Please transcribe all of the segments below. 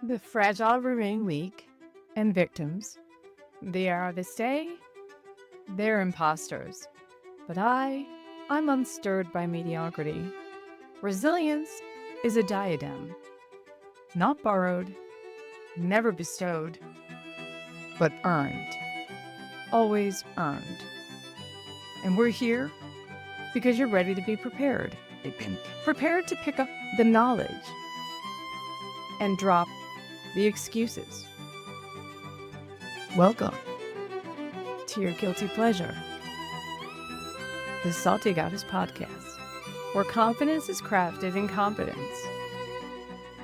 The fragile remain weak, and victims. They are to stay, they're imposters. But I'm unstirred by mediocrity. Resilience is a diadem, not borrowed, never bestowed, but earned. Always earned. And we're here because you're ready to be prepared. Prepared to pick up the knowledge and drop the excuses. Welcome to your guilty pleasure, the Salty Goddess Podcast, where confidence is crafted in competence.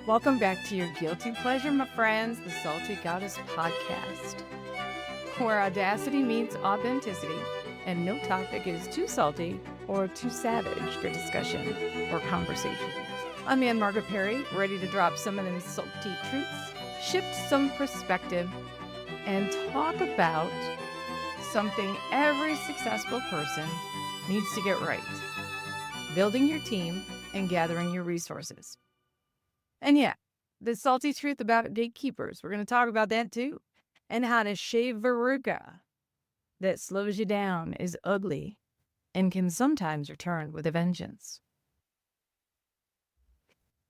Welcome back to your guilty pleasure, my friends, the Salty Goddess Podcast, where audacity meets authenticity, and no topic is too salty or too savage for discussion or conversation. I'm Anne Margaret Perry, ready to drop some of them salty truths, shift some perspective, and talk about something every successful person needs to get right: building your team and gathering your resources. And yeah, the salty truth about gatekeepers, we're going to talk about that too, and how to shave verruca that slows you down, is ugly, and can sometimes return with a vengeance.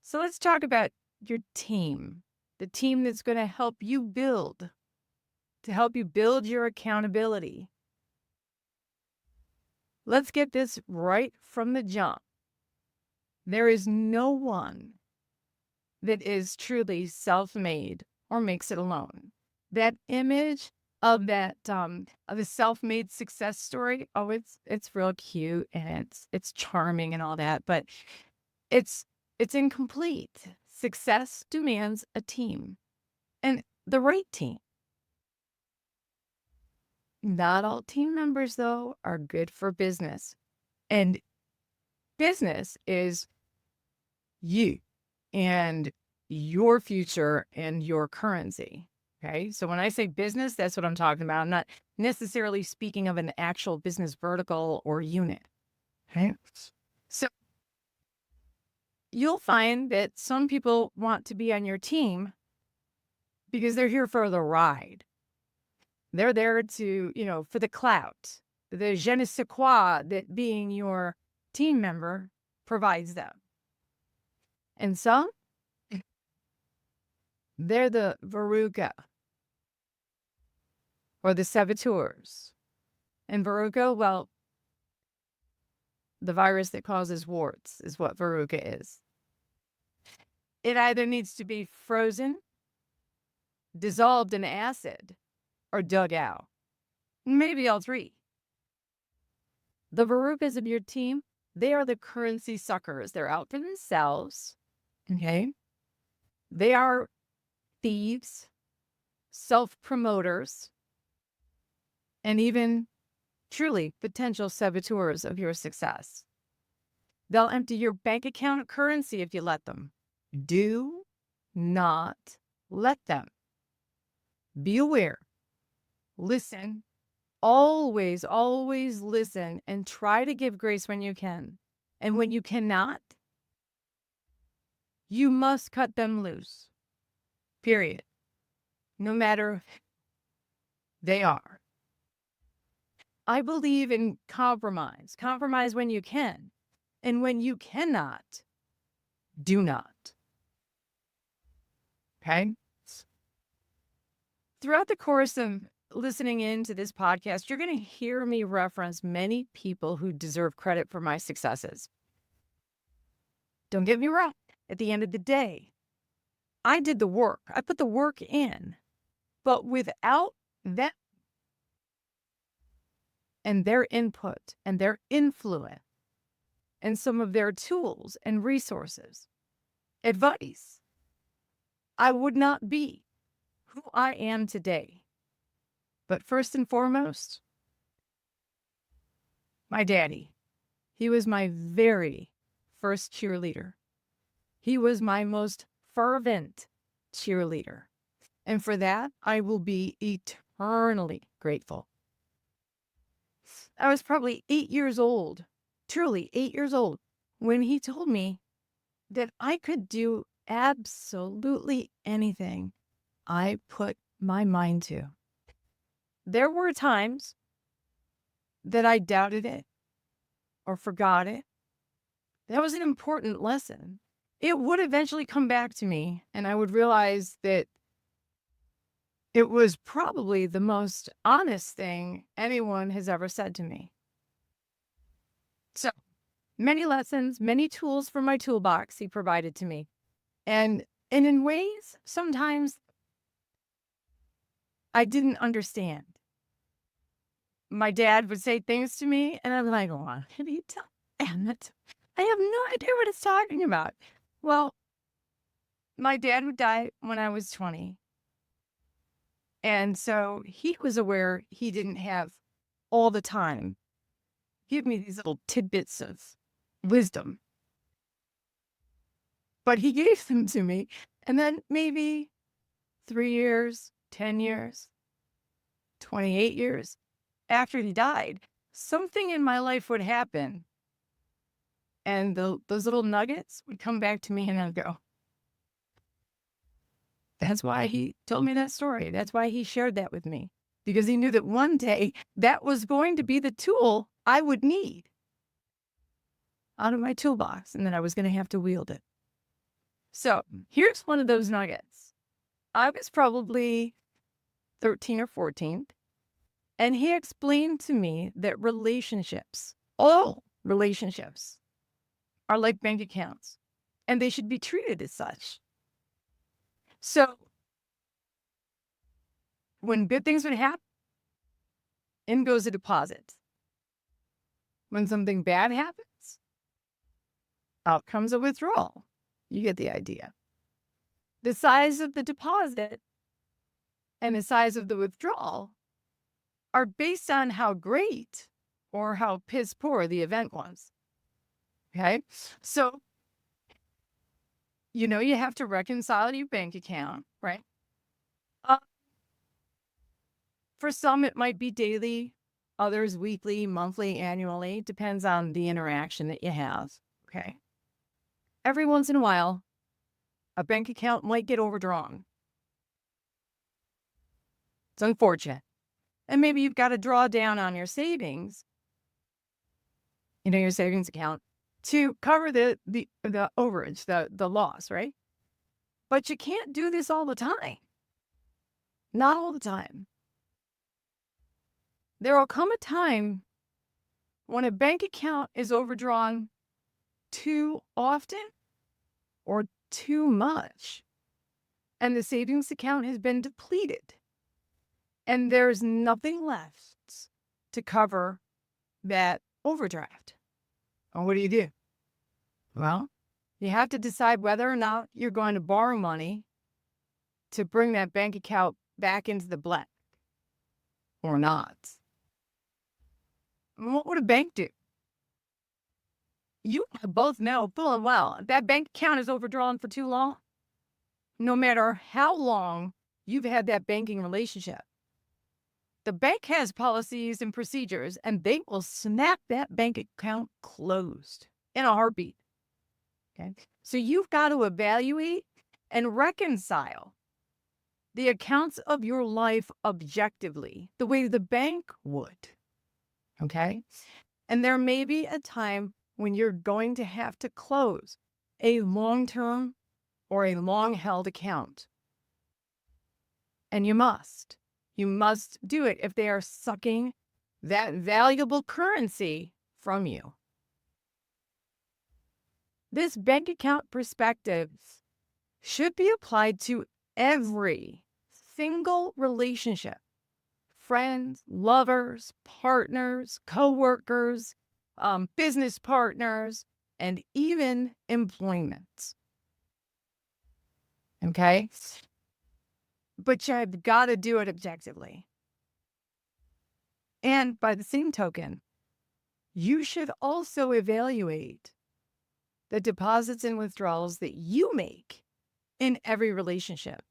So let's talk about your team, the team that's going to help you build your accountability. Let's get this right from the jump. There is no one that is truly self-made or makes it alone. That image of that of a self-made success story, oh, it's real cute and it's charming and all that, but it's incomplete. Success demands a team, and the right team. Not all team members, though, are good for business. And business is you and your future and your currency. Okay. So when I say business, that's what I'm talking about. I'm not necessarily speaking of an actual business vertical or unit. Okay. So you'll find that some people want to be on your team because they're here for the ride. They're there to, for the clout, the je ne sais quoi that being your team member provides them. And some, they're the verruca or the saboteurs. And verruca, well, the virus that causes warts is what verruca is. It either needs to be frozen, dissolved in acid, or dug out. Maybe all three. The verrucas of your team, they are the currency suckers. They're out for themselves. Okay. They are thieves, self-promoters, and even truly potential saboteurs of your success. They'll empty your bank account of currency if you let them. Do not let them. Be aware. Listen. Always, always listen and try to give grace when you can. And when you cannot, you must cut them loose. Period. No matter they are. I believe in compromise. Compromise when you can. And when you cannot, do not. Okay? Throughout the course of listening into this podcast, you're going to hear me reference many people who deserve credit for my successes. Don't get me wrong. At the end of the day, I did the work. I put the work in. But without them and their input and their influence and some of their tools and resources, advice, I would not be who I am today. But first and foremost, my daddy. He was my very first cheerleader. He was my most fervent cheerleader. And for that, I will be eternally grateful. I was probably 8 years old, truly 8 years old, when he told me that I could do absolutely anything I put my mind to. There were times that I doubted it or forgot it. That was an important lesson. It would eventually come back to me, and I would realize that it was probably the most honest thing anyone has ever said to me. So many lessons, many tools from my toolbox he provided to me. And in ways, sometimes I didn't understand. My dad would say things to me, and I'm like, "What did he tell Annette? I have no idea what it's talking about." Well, my dad would die when I was 20. And so he was aware he didn't have all the time. Give me these little tidbits of wisdom. But he gave them to me. And then maybe 3 years, 10 years, 28 years after he died, something in my life would happen. And those little nuggets would come back to me, and I'd go, that's why he told me that story. That's why he shared that with me. Because he knew that one day that was going to be the tool I would need out of my toolbox, and then I was going to have to wield it. So here's one of those nuggets. I was probably 13 or 14, and he explained to me that relationships, all relationships, are like bank accounts, and they should be treated as such. So when good things would happen, in goes a deposit. When something bad happens, out comes a withdrawal. You get the idea. The size of the deposit and the size of the withdrawal are based on how great or how piss poor the event was. Okay? So, you have to reconcile your bank account, right? For some, it might be daily, others weekly, monthly, annually. Depends on the interaction that you have. Okay? Every once in a while, a bank account might get overdrawn. It's unfortunate. And maybe you've got to draw down on your savings, your savings account, to cover the overage, the loss, right? But you can't do this all the time. Not all the time. There will come a time when a bank account is overdrawn too often or too much, and the savings account has been depleted, and there's nothing left to cover that overdraft. Well, what do? Well, you have to decide whether or not you're going to borrow money to bring that bank account back into the black or not. What would a bank do? You both know full and well that bank account is overdrawn for too long. No matter how long you've had that banking relationship, the bank has policies and procedures, and they will snap that bank account closed in a heartbeat. Okay? So you've got to evaluate and reconcile the accounts of your life objectively, the way the bank would. Okay? And there may be a time when you're going to have to close a long-term or a long-held account. And you must. You must do it if they are sucking that valuable currency from you. This bank account perspective should be applied to every single relationship. Friends, lovers, partners, co-workers, business partners, and even employment. Okay? But you've got to do it objectively. And by the same token, you should also evaluate the deposits and withdrawals that you make in every relationship.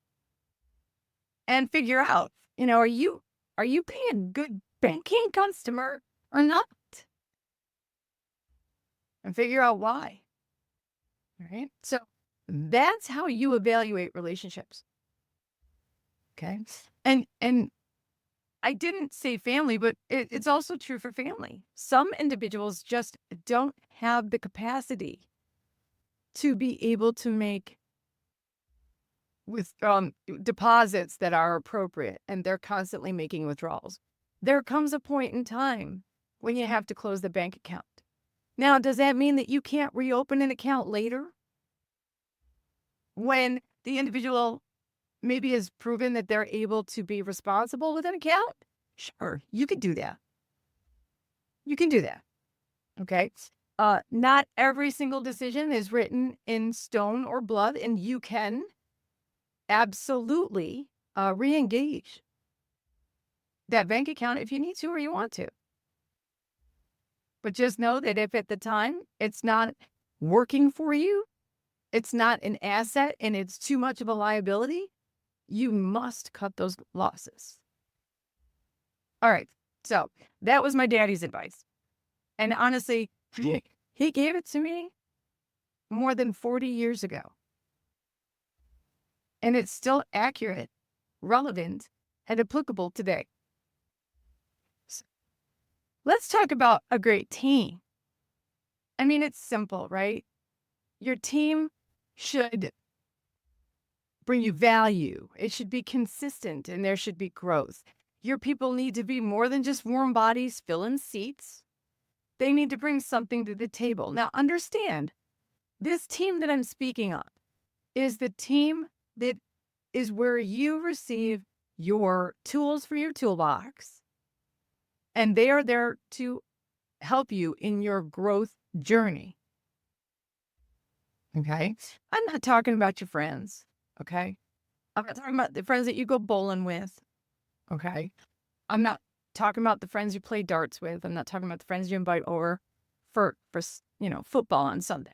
And figure out, are you being a good banking customer or not? And figure out why. All right? So That's how you evaluate relationships. Okay. And I didn't say family, but it's also true for family. Some individuals just don't have the capacity to be able to make with deposits that are appropriate, and they're constantly making withdrawals. There comes a point in time when you have to close the bank account. Now, does that mean that you can't reopen an account later when the individual maybe has proven that they're able to be responsible with an account? Sure, you can do that. You can do that. Okay. Not every single decision is written in stone or blood, and you can absolutely re-engage that bank account if you need to or you want to. But just know that if at the time it's not working for you, it's not an asset, and it's too much of a liability, you must cut those losses. All right. So that was my daddy's advice. And honestly, he gave it to me more than 40 years ago. And it's still accurate, relevant, and applicable today. So let's talk about a great team. I mean, it's simple, right? Your team should bring you value. It should be consistent, and there should be growth. Your people need to be more than just warm bodies filling seats. They need to bring something to the table. Now, understand, this team that I'm speaking of is the team that is where you receive your tools for your toolbox, and they are there to help you in your growth journey. Okay? I'm not talking about your friends. Okay? I'm not talking about the friends that you go bowling with. Okay? I'm not talking about the friends you play darts with. I'm not talking about the friends you invite over for football on Sunday.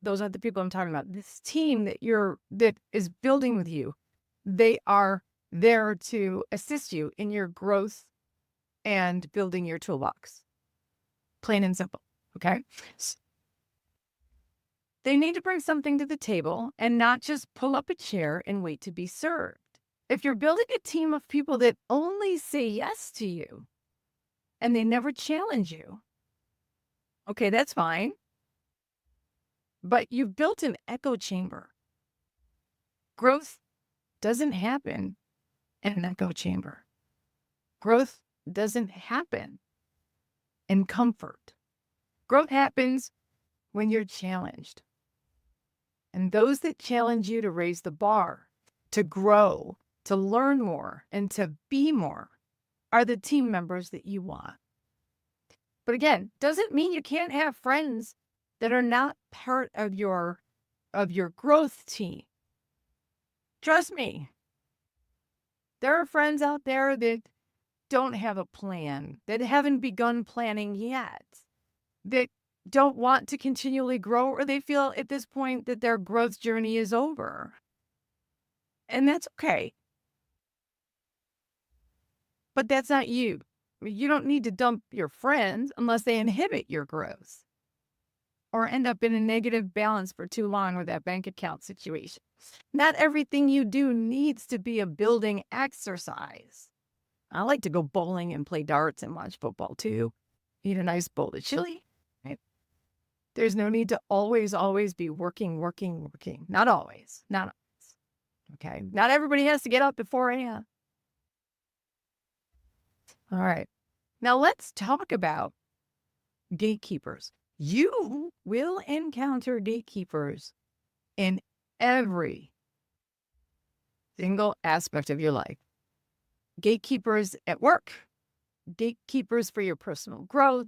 Those aren't the people I'm talking about. This team that is building with you, they are there to assist you in your growth and building your toolbox. Plain and simple. Okay? They need to bring something to the table and not just pull up a chair and wait to be served. If you're building a team of people that only say yes to you and they never challenge you, okay, that's fine. But you've built an echo chamber. Growth doesn't happen in an echo chamber. Growth doesn't happen in comfort. Growth happens when you're challenged. And those that challenge you to raise the bar, to grow, to learn more, and to be more are the team members that you want. But again, doesn't mean you can't have friends that are not part of your growth team. Trust me. There are friends out there that don't have a plan, that haven't begun planning yet, that don't want to continually grow, or they feel at this point that their growth journey is over. And that's okay. But that's not you. I mean, you don't need to dump your friends unless they inhibit your growth or end up in a negative balance for too long with that bank account situation. Not everything you do needs to be a building exercise. I like to go bowling and play darts and watch football too. Eat a nice bowl of chili. Right? There's no need to always be working. Not always. Not always. Okay. Not everybody has to get up at 4 a.m. All right. Now let's talk about gatekeepers. You will encounter gatekeepers in every single aspect of your life. Gatekeepers at work, gatekeepers for your personal growth,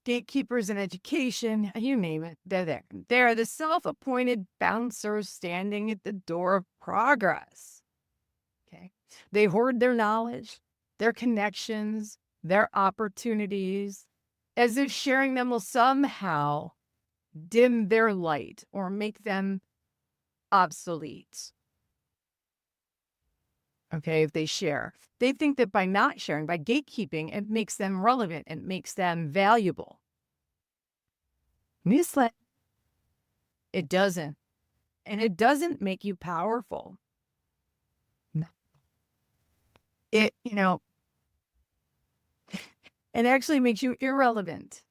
gatekeepers in education, you name it, they're there. They're the self-appointed bouncers standing at the door of progress. Okay. They hoard their knowledge, their connections, their opportunities, as if sharing them will somehow dim their light or make them obsolete. Okay, if they share. They think that by not sharing, by gatekeeping, it makes them relevant, it makes them valuable. Newslet. It doesn't. And it doesn't make you powerful. No. It actually makes you irrelevant.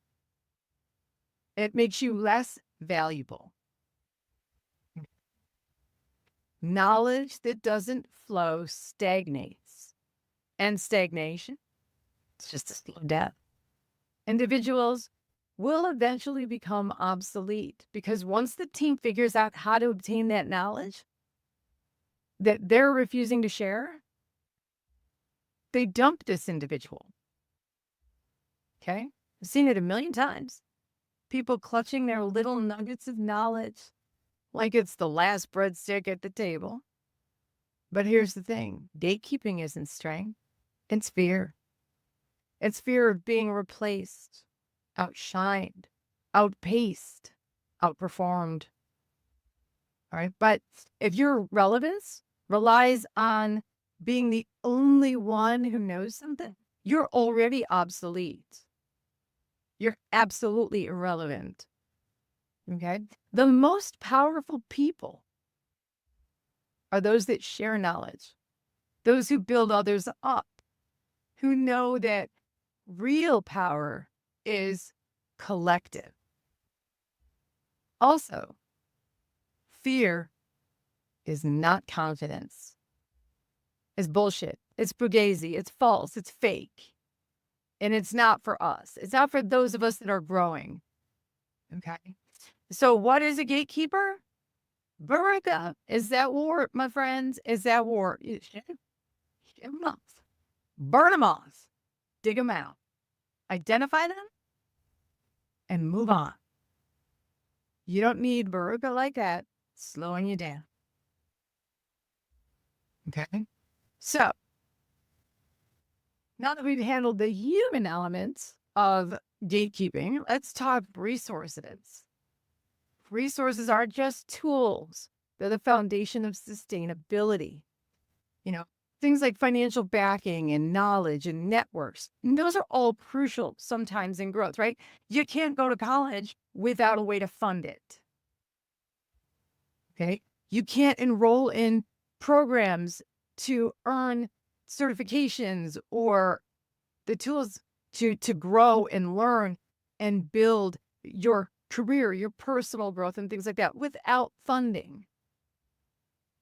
It makes you less valuable. Knowledge that doesn't flow stagnates. And stagnation, it's just a slow death. Individuals will eventually become obsolete because once the team figures out how to obtain that knowledge that they're refusing to share, they dump this individual. Okay? I've seen it a million times. People clutching their little nuggets of knowledge like it's the last breadstick at the table. But here's the thing, gatekeeping isn't strength, it's fear. It's fear of being replaced, outshined, outpaced, outperformed. All right. But if your relevance relies on being the only one who knows something, you're already obsolete. You're absolutely irrelevant. Okay. The most powerful people are those that share knowledge, those who build others up, who know that real power is collective. Also, fear is not confidence. It's bullshit. It's fugazi. It's false. It's fake. And it's not for us. It's not for those of us that are growing. Okay. So what is a gatekeeper? Verruca. Is that war, my friends? Is that war? Shit them off. Burn them off. Dig them out. Identify them and move on. You don't need verruca like that slowing you down. Okay. So now that we've handled the human elements of gatekeeping, let's talk resources. Resources are just tools. They're the foundation of sustainability. Things like financial backing and knowledge and networks. And those are all crucial sometimes in growth, right? You can't go to college without a way to fund it. Okay. You can't enroll in programs to earn certifications or the tools to grow and learn and build your career, your personal growth and things like that without funding.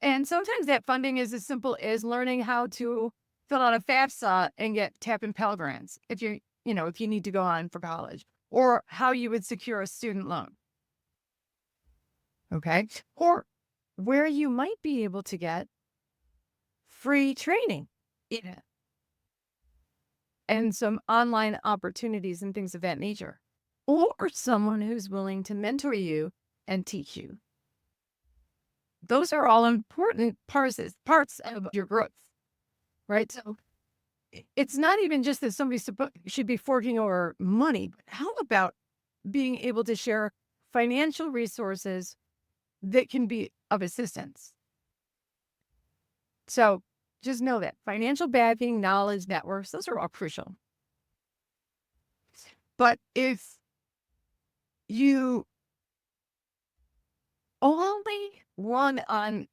And sometimes that funding is as simple as learning how to fill out a FAFSA and get TAP and Pell grants if you need to go on for college, or how you would secure a student loan. Okay. Or where you might be able to get free training and some online opportunities and things of that nature, or someone who's willing to mentor you and teach you. Those are all important parts of your growth, right? So it's not even just that somebody should be forking over money, but how about being able to share financial resources that can be of assistance? So just know that financial backing, knowledge, networks, those are all crucial. But if you only run on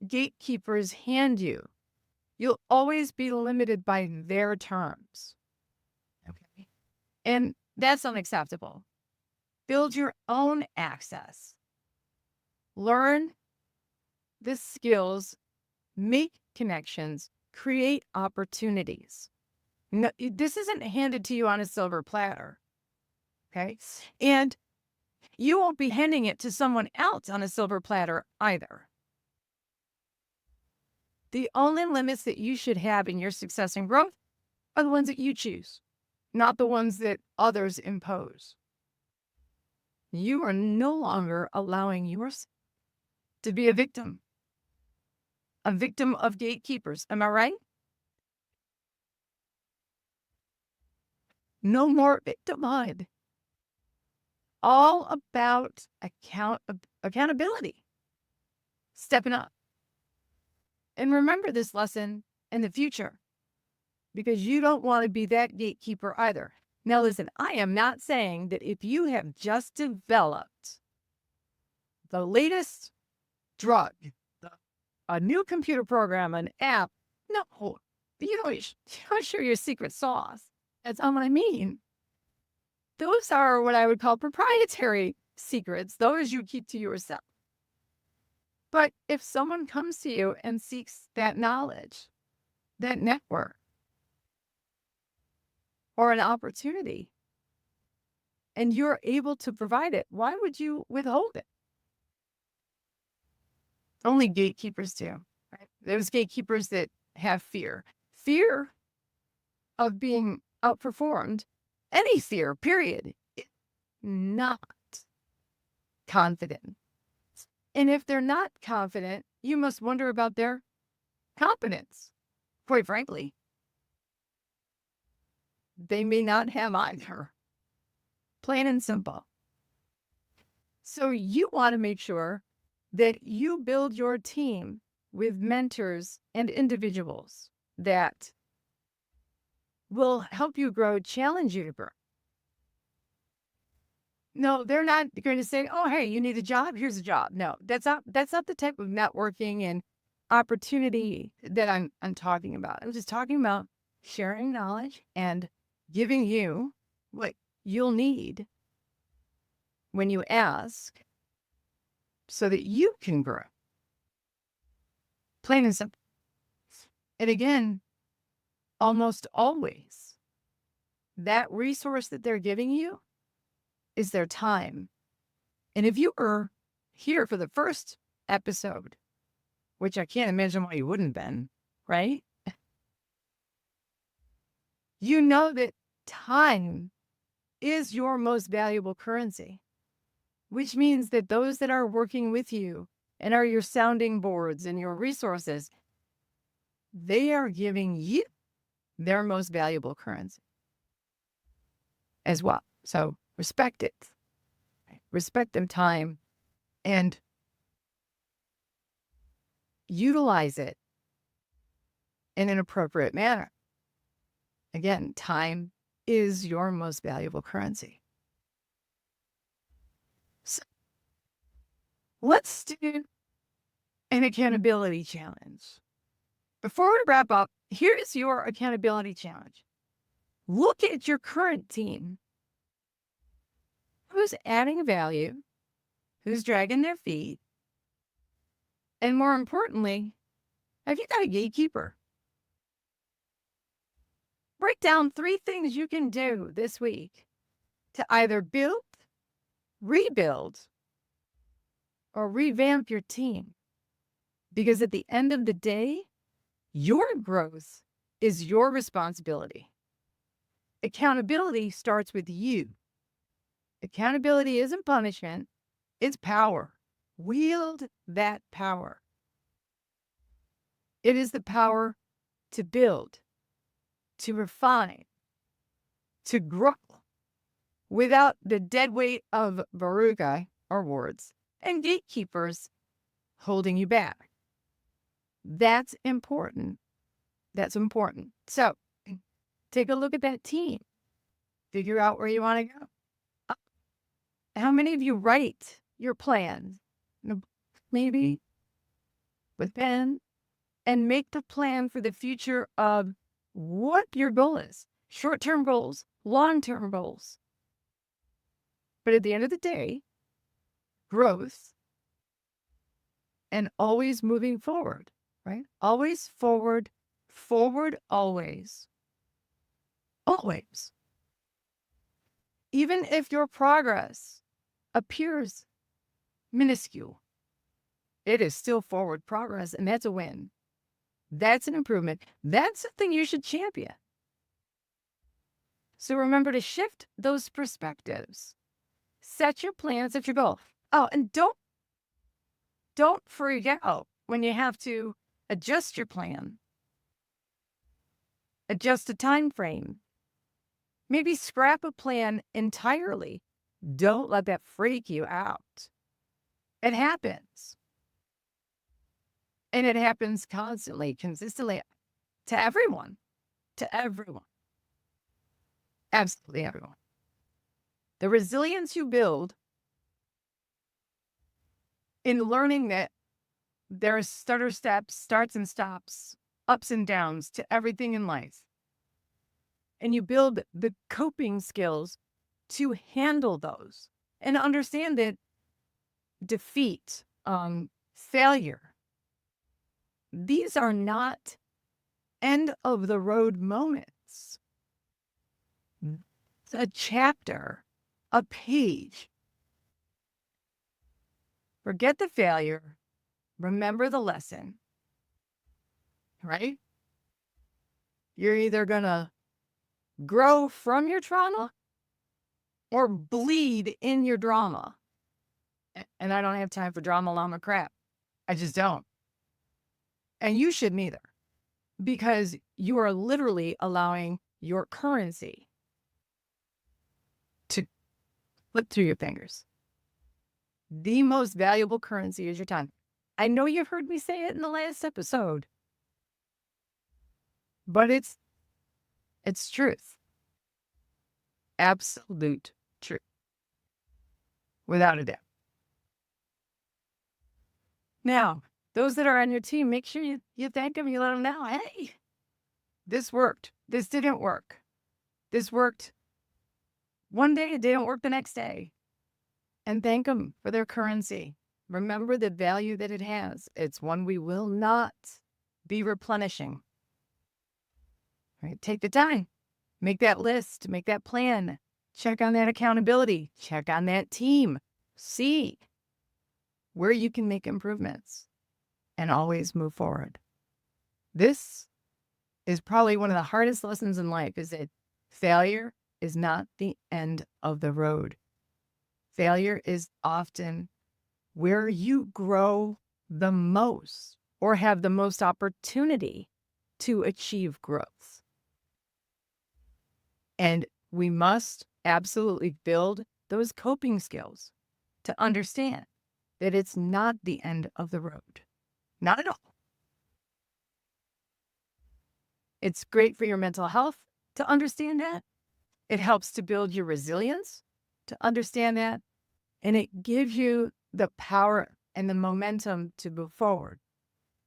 gatekeepers hand you'll always be limited by their terms. Okay. And that's unacceptable. Build your own access. Learn the skills, make connections, create opportunities. No, this isn't handed to you on a silver platter. Okay. And you won't be handing it to someone else on a silver platter either. The only limits that you should have in your success and growth are the ones that you choose, not the ones that others impose. You are no longer allowing yourself to be a victim of gatekeepers. Am I right? No more victimhood. All about accountability, stepping up. And remember this lesson in the future, because you don't want to be that gatekeeper either. Now, listen, I am not saying that if you have just developed the latest drug, a new computer program, an app. No, you don't share your secret sauce. That's not what I mean. Those are what I would call proprietary secrets. Those you keep to yourself. But if someone comes to you and seeks that knowledge, that network, or an opportunity, and you're able to provide it, why would you withhold it? Only gatekeepers do, right? Those gatekeepers that have fear. Fear of being outperformed, any fear, period, is not confident. And if they're not confident, you must wonder about their competence. Quite frankly, they may not have either. Plain and simple. So you want to make sure that you build your team with mentors and individuals that will help you grow, challenge you to grow. No, they're not going to say, "Oh, hey, you need a job? Here's a job." No, that's not the type of networking and opportunity that I'm talking about. I'm just talking about sharing knowledge and giving you what you'll need when you ask so that you can grow. Plain and simple. And again, almost always, that resource that they're giving you is their time. And if you were here for the first episode, which I can't imagine why you wouldn't have been, right? You know that time is your most valuable currency, which means that those that are working with you and are your sounding boards and your resources, they are giving you their most valuable currency as well. So respect it. Respect them time and utilize it in an appropriate manner. Again, time is your most valuable currency. So let's do an accountability challenge. Before we wrap up, here's your accountability challenge. Look at your current team. Who's adding value? Who's dragging their feet? And more importantly, have you got a gatekeeper? Break down 3 things you can do this week to either build, rebuild, or revamp your team. Because at the end of the day, your growth is your responsibility. Accountability starts with you. Accountability isn't punishment, it's power. Wield that power. It is the power to build, to refine, to grow without the dead weight of verruca or wards and gatekeepers holding you back. That's important. That's important. So take a look at that team. Figure out where you want to go. How many of you write your plans? Maybe with pen and make the plan for the future of what your goal is. Short-term goals, long-term goals. But at the end of the day, growth and always moving forward, right? Always forward, always. Always. Even if your progress appears minuscule, it is still forward progress, and that's a win. That's an improvement. That's something you should champion. So remember to shift those perspectives. Set your plans, set your goal. Oh, and don't freak out when you have to adjust your plan. Adjust a time frame. Maybe scrap a plan entirely. Don't let that freak you out. It happens. And it happens constantly, consistently, to everyone. To everyone. Absolutely everyone. The resilience you build in learning that there are stutter steps, starts and stops, ups and downs to everything in life. And you build the coping skills to handle those and understand that defeat, failure, these are not end of the road moments. It's a chapter, a page. Forget the failure. Remember the lesson, right? You're either going to grow from your trauma or bleed in your drama. And I don't have time for drama llama crap. I just don't. And you shouldn't either, because you are literally allowing your currency to slip through your fingers. The most valuable currency is your time. I know you've heard me say it in the last episode, but it's truth. Absolute truth. Without a doubt. Now, those that are on your team, make sure you thank them. You let them know, hey, this worked. This didn't work. This worked one day. It didn't work the next day. And thank them for their currency. Remember the value that it has. It's one we will not be replenishing. All right, take the time. Make that list. Make that plan. Check on that accountability. Check on that team. See where you can make improvements and always move forward. This is probably one of the hardest lessons in life, is that failure is not the end of the road. Failure is often where you grow the most or have the most opportunity to achieve growth. And we must absolutely build those coping skills to understand that it's not the end of the road. Not at all. It's great for your mental health to understand that. It helps to build your resilience to understand that. And it gives you the power and the momentum to move forward.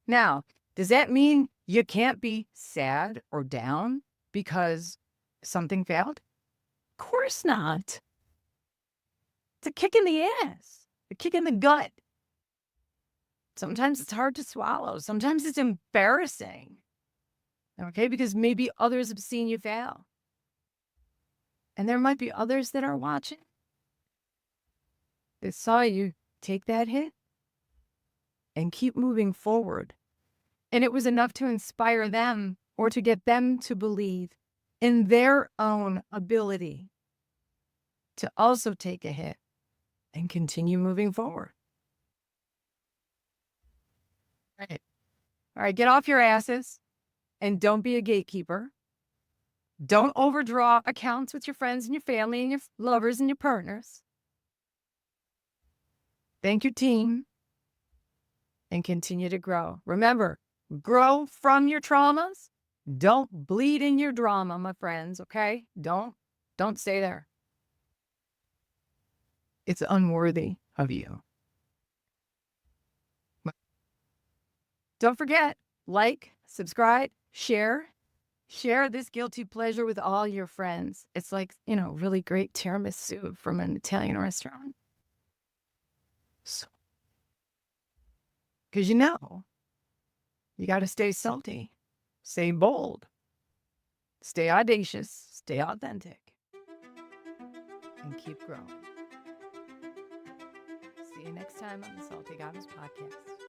Now, does that mean you can't be sad or down because something failed? Of course not. It's a kick in the ass, a kick in the gut. Sometimes it's hard to swallow. Sometimes it's embarrassing. Okay, because maybe others have seen you fail. And there might be others that are watching that saw you take that hit and keep moving forward. And it was enough to inspire them or to get them to believe in their own ability to also take a hit and continue moving forward. Right. All right, get off your asses and don't be a gatekeeper. Don't overdraw accounts with your friends and your family and your lovers and your partners. Thank your team and continue to grow. Remember, grow from your traumas. Don't bleed in your drama, my friends, okay? Don't stay there. It's unworthy of you. Don't forget, like, subscribe, share this guilty pleasure with all your friends. It's like, really great tiramisu from an Italian restaurant. So, because you got to stay salty, stay bold, stay audacious, stay authentic, and keep growing. See you next time on the Salty Goddess Podcast.